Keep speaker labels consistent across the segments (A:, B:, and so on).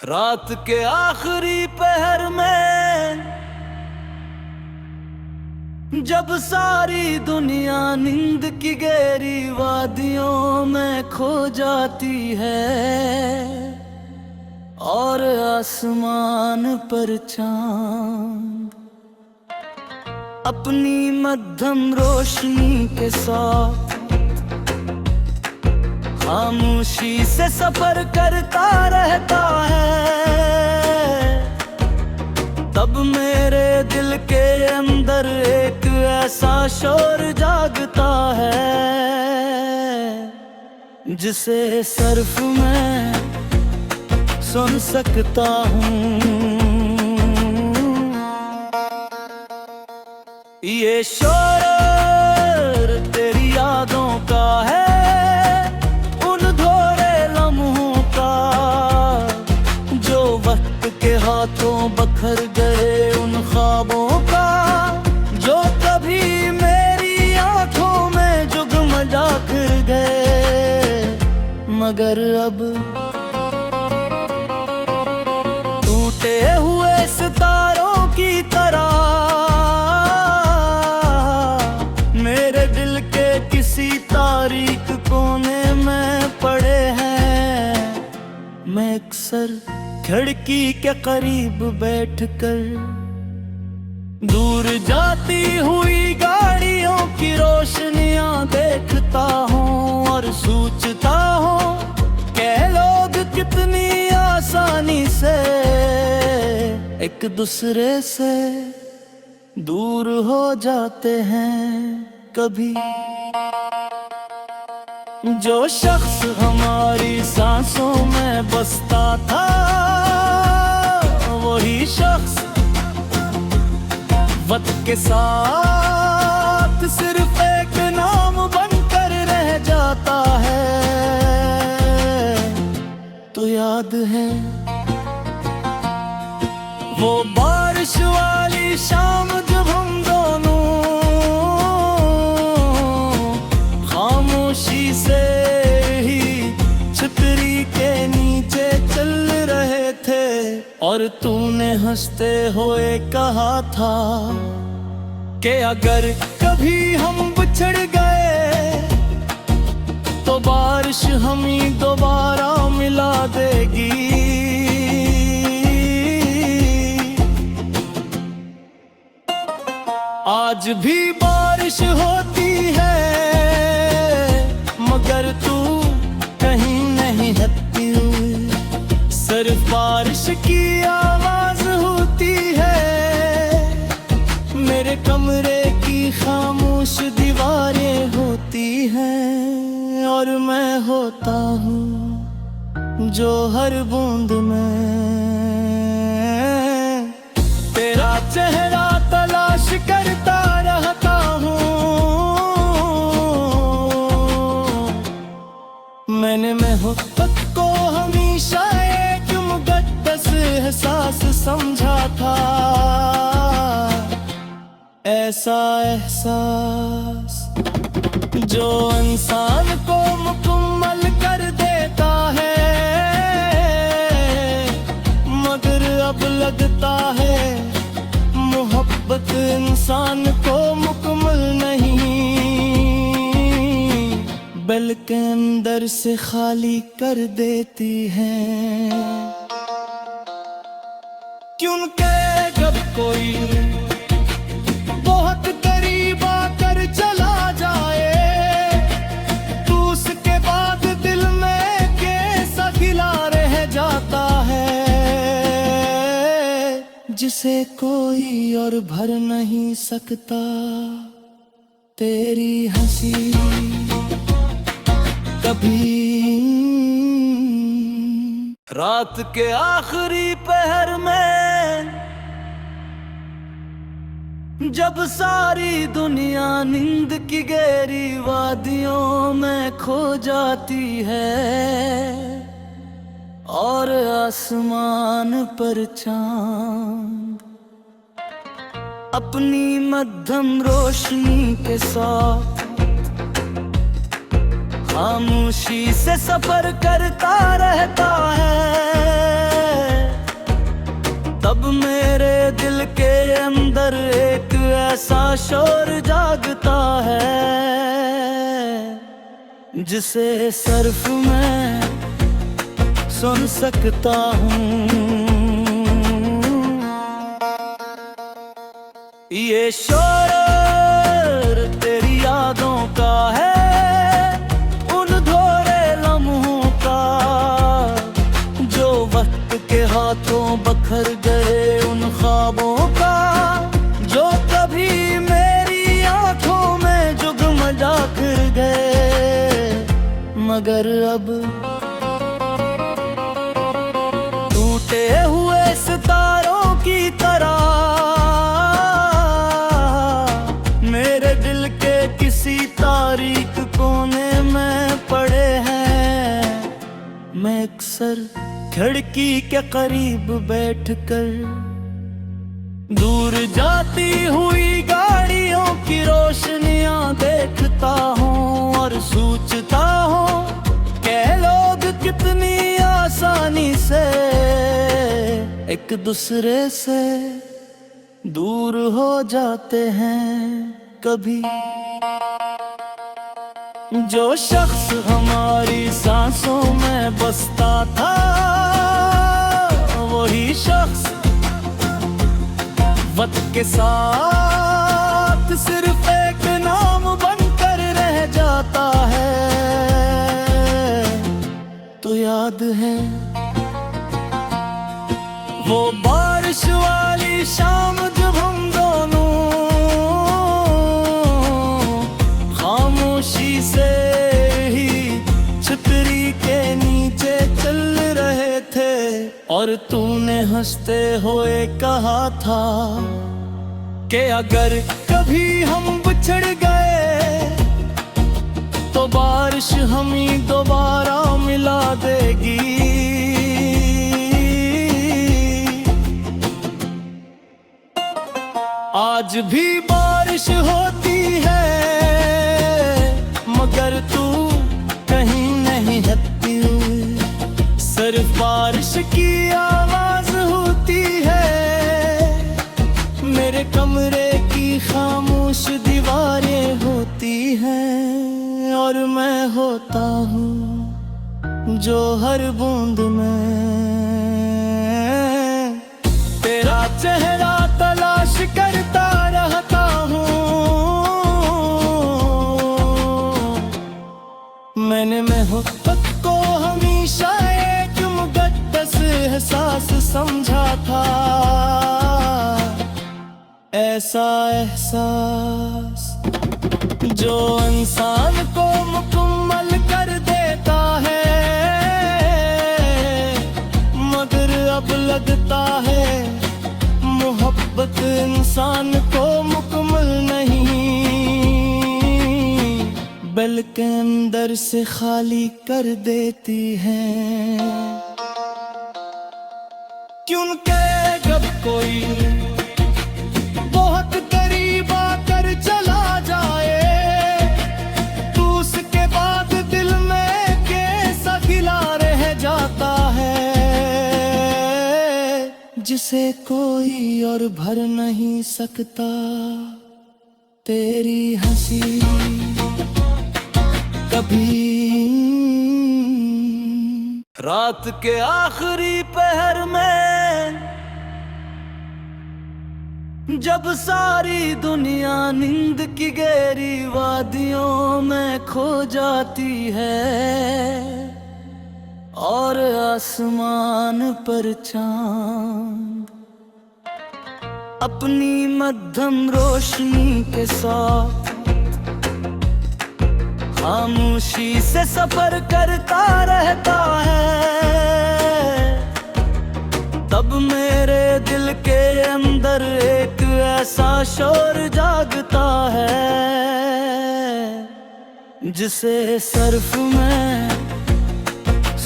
A: रात के आखिरी पहर में जब सारी दुनिया नींद की गहरी वादियों में खो जाती है और आसमान पर चांद अपनी मध्यम रोशनी के साथ खामोशी से सफर करता रहता है, तब मेरे दिल के अंदर एक ऐसा शोर जागता है जिसे सिर्फ मैं सुन सकता हूँ। ये शोर तेरी यादों का है, हाथों बखर गए उन ख्वाबों का जो कभी मेरी आंखों में जुगमगा कर गए, मगर अब टूटे हुए सितारों की तरह मेरे दिल के किसी तारीख कोने में पड़े हैं। मैं अक्सर खिड़की के करीब बैठकर दूर जाती हुई गाड़ियों की रोशनियां देखता हूँ और सोचता हूँ कि लोग कितनी आसानी से एक दूसरे से दूर हो जाते हैं। कभी जो शख्स हमारी सांसों में बसता था वही शख्स वक्त के साथ सिर्फ एक नाम बनकर रह जाता है। तो याद है वो बारिश वाली शाम जब हम दोनों खामोशी से ही छतरी के नीचे चल रहे थे और तूने हंसते हुए कहा था कि अगर कभी हम बिछड़ गए तो बारिश हमें दोबारा मिला देगी। आज भी बारिश होती है मगर तू कहीं नहीं हटती हुई, सिर्फ बारिश की आवाज होती है। मेरे कमरे की खामोश दीवारें होती हैं और मैं होता हूँ जो हर बूंद में तेरा चेहरा तलाश करता रहता हूँ। मैंने मोहब्बत को हमेशा एक मुक़द्दस एहसास समझा था, ऐसा एहसास जो इंसान को मुकम्मल कर देता है, मगर अब लगता है मोहब्बत इंसान को मुकम्मल नहीं बल्कि अंदर से खाली कर देती है। क्योंकि जब कोई बहुत करीब आकर चला जाए तो उसके बाद दिल में कैसा गिला रह जाता है जिसे कोई और भर नहीं सकता। तेरी हंसी कभी रात के आखिरी पहर में जब सारी दुनिया नींद की गहरी वादियों में खो जाती है और आसमान पर चांद अपनी मध्यम रोशनी के साथ खामोशी से सफर करता रहता है। शोर जागता है जिसे सिर्फ मैं सुन सकता हूँ। ये शोर तेरी यादों का है, उन धोरे लम्हों का जो वक्त के हाथों बखर गए, उन ख्वाबों का जो कभी मेरी आंखों में जुगमगा कर गए, मगर अब टूटे हुए सितारों की तरह मेरे दिल के किसी तारीक कोने में पड़े हैं। मैं अक्सर खिड़की के करीब बैठकर दूर जाती हुई गाड़ियों की रोशनियां देखता हूँ और सोचता हूँ कि लोग कितनी आसानी से एक दूसरे से दूर हो जाते हैं। कभी जो शख्स हमारी सांसों में बसता था, वही शख्स वक्त के साथ सिर्फ एक नाम बनकर रह जाता है। तो याद है वो बारिश वाली शाम जब हम दोनों खामोशी से ही छतरी के नीचे चल रहे थे और तूने हंसते हुए कहा था कि अगर कभी हम बिछड़ गए तो बारिश हमें दोबारा मिला देगी। आज भी बारिश होती है मगर तू कहीं नहीं हटती, सिर्फ बारिश की आवाज होती है। मेरे कमरे की खामोश दीवारें होती हैं और मैं होता हूँ जो हर बूंद में तेरा चेहरा तलाश करता रहता हूँ। मैंने मोहब्बत को हमेशा एक मुक़द्दस एहसास समझा था, ऐसा एहसास जो इंसान को मुकम्मल कर देता है, मगर अब लगता है मोहब्बत इंसान को मुकम्मल नहीं बल्कि अंदर से खाली कर देती है। क्योंकि जब कोई बहुत करीब आकर चला जाए तो उसके बाद दिल में कैसा गिला रह जाता है जिसे कोई और भर नहीं सकता। तेरी हंसी कभी रात के आखिरी पहर में जब सारी दुनिया नींद की गहरी वादियों में खो जाती है और आसमान पर चांद अपनी मध्यम रोशनी के साथ खामोशी से सफर करता रहता है, तब मेरे दिल के अंदर एक ऐसा शोर जागता है जिसे सिर्फ मैं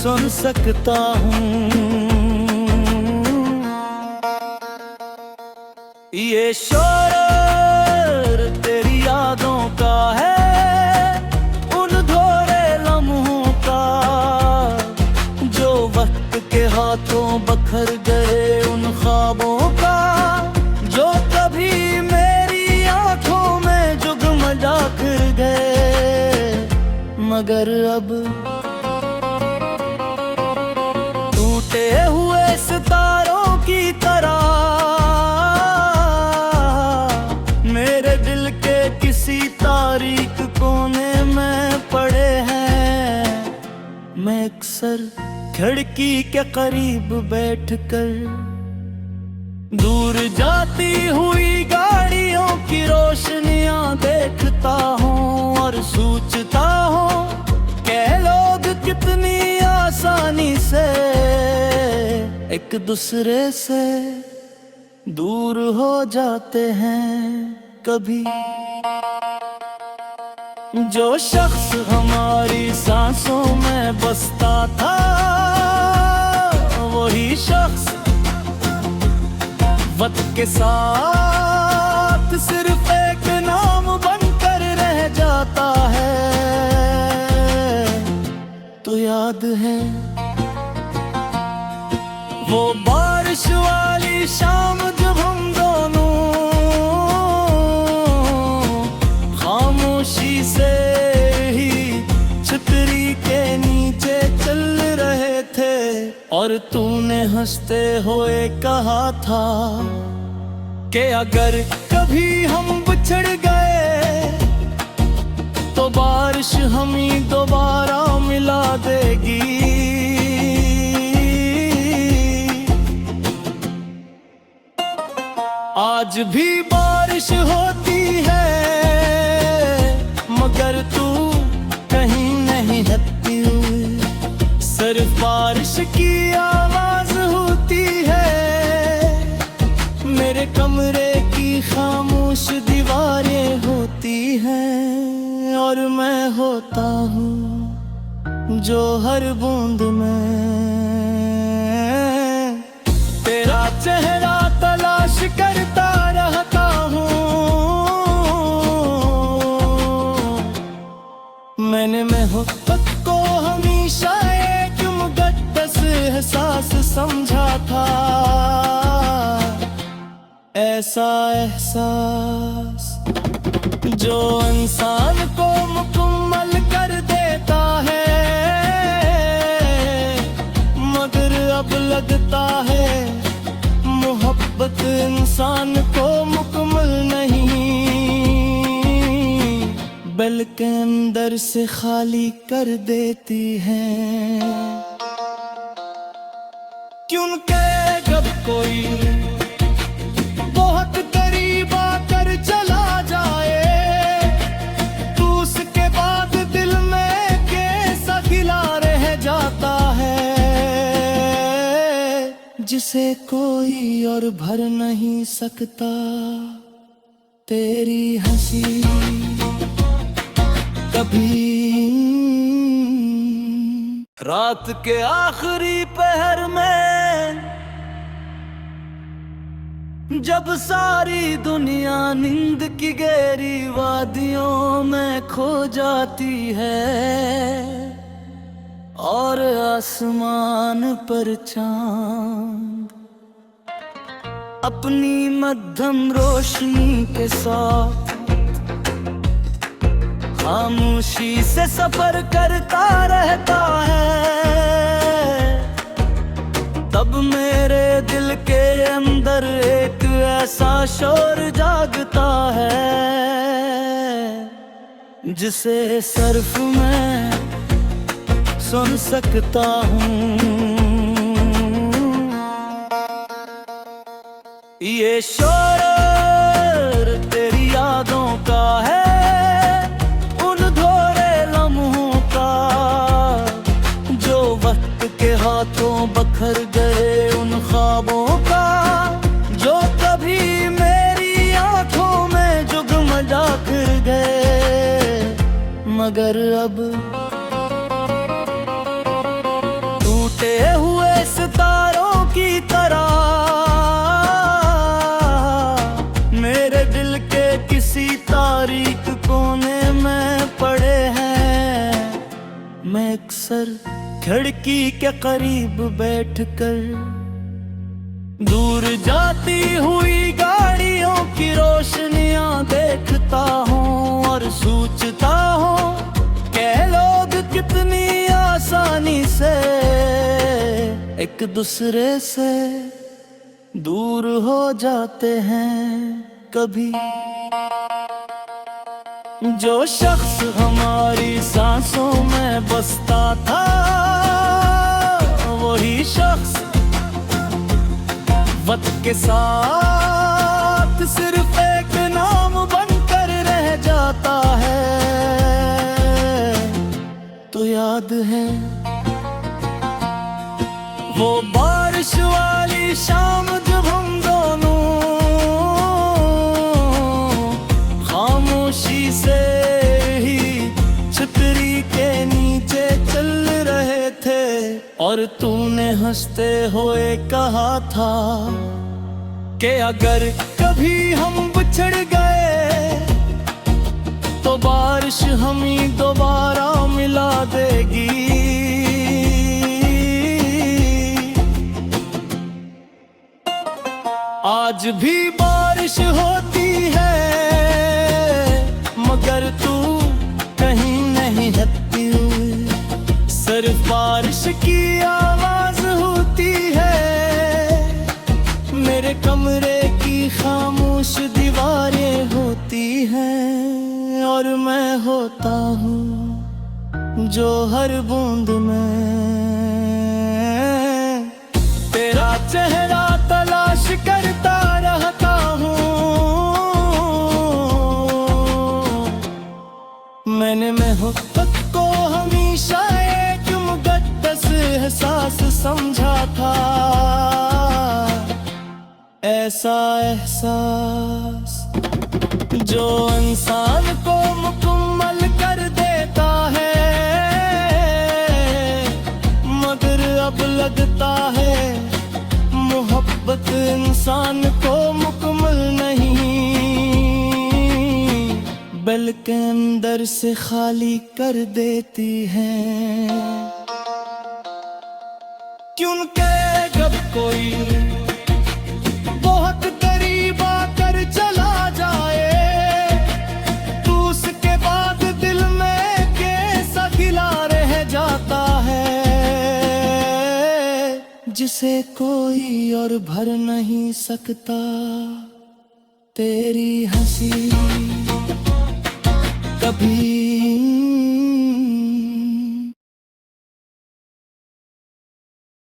A: सुन सकता हूँ। ये शोर तेरी यादों का है, उन धोरे लम्हों का जो वक्त के हाथों बखर गए, उन ख्वाबों का जो कभी मेरी आंखों मगर अब टूटे हुए सितारों की तरह मेरे दिल के किसी तारीख कोने में पड़े हैं। मैं अक्सर खिड़की के करीब बैठकर दूर जाती हुई गाड़ियों की रोशनियां देखता हूँ और सोचता हूँ कि लोग कितनी आसानी से एक दूसरे से दूर हो जाते हैं। कभी जो शख्स हमारी सांसों में बसता था वही शख्स वक्त के साथ सिर्फ एक नाम बनकर रह जाता है। तो याद है वो बारिश वाली शाम जब हम दोनों खामोशी से ही छतरी के नीचे चल रहे थे और तूने हंसते हुए कहा था कि अगर कभी हम बिछड़ गए तो बारिश हमें दोबारा मिला देगी। आज भी बारिश होती है मगर तू कहीं नहीं हटती हुई, सिर्फ बारिश की आवाज होती है। मेरे कमरे की खामोश दीवारें होती हैं और मैं होता हूँ जो हर बूंद में तेरा चेहरा तलाश करता रहता हूँ। मैंने मोहब्बत को हमेशा एक मुक़द्दस एहसास समझा था, ऐसा एहसास जो इंसान को मुकम्मल कर देता है। मगर अब लगता है मोहब्बत इंसान को मुकम्मल नहीं बल्कि अंदर से खाली कर देती है। क्योंकि जब कोई बहुत करीब आकर चला जाए तो उसके बाद दिल में कैसा गिला रह जाता है जिसे कोई और भर नहीं सकता। तेरी हंसी कभी रात के आखिरी पहर में जब सारी दुनिया नींद की गहरी वादियों में खो जाती है और आसमान पर चांद अपनी मध्यम रोशनी के साथ खामोशी से सफर करता रहता है, तब मेरे दिल के अंदर एक ऐसा शोर जागता है जिसे सिर्फ मैं सुन सकता हूँ। ये शोर तेरी यादों का है, उन धोरे लम्हों का जो वक्त के हाथों बखर गए, उन ख्वाबों का जो कभी मेरी आंखों में जुगमगा कर गए। मगर अब टूटे हुए सितारों की तरह मेरे दिल के किसी तारीख कोने में पड़े हैं। मैं अक्सर खिड़की के करीब बैठकर दूर जाती हुई गाड़ियों की रोशनियां देखता हूँ और सोचता हूँ कि लोग से एक दूसरे से दूर हो जाते हैं कभी। जो शख्स हमारी सांसों में बसता था वही शख्स वक्त के साथ सिर्फ एक नाम बनकर रह जाता है। तो याद है वो बारिश वाली शाम जब हम दोनों खामोशी से ही छतरी के नीचे चल रहे थे, और तूने हंसते हुए कहा था कि अगर कभी हम बिछड़ गए तो बारिश हमें दोबारा मिला देगी। आज भी बारिश होती है मगर तू कहीं नहीं हटती हुई, सिर्फ बारिश की आवाज होती है। मेरे कमरे की खामोश दीवारें होती हैं और मैं होता हूँ जो हर बूंद में तेरा चेहरा तलाश करता रहता हूँ। मैंने मोहब्बत को हमेशा एक मुक़द्दस एहसास समझा था, ऐसा एहसास जो इंसान को मुकम्मल कर देता है। मगर अब लगता है मोहब्बत इंसान को मुकम्मल नहीं बल्कि अंदर से खाली कर देती है। क्योंकि जब कोई बहुत करीब आकर चला जाए तो उसके बाद दिल में कैसा गिला रह जाता है जिसे कोई और भर नहीं सकता। तेरी हंसी कभी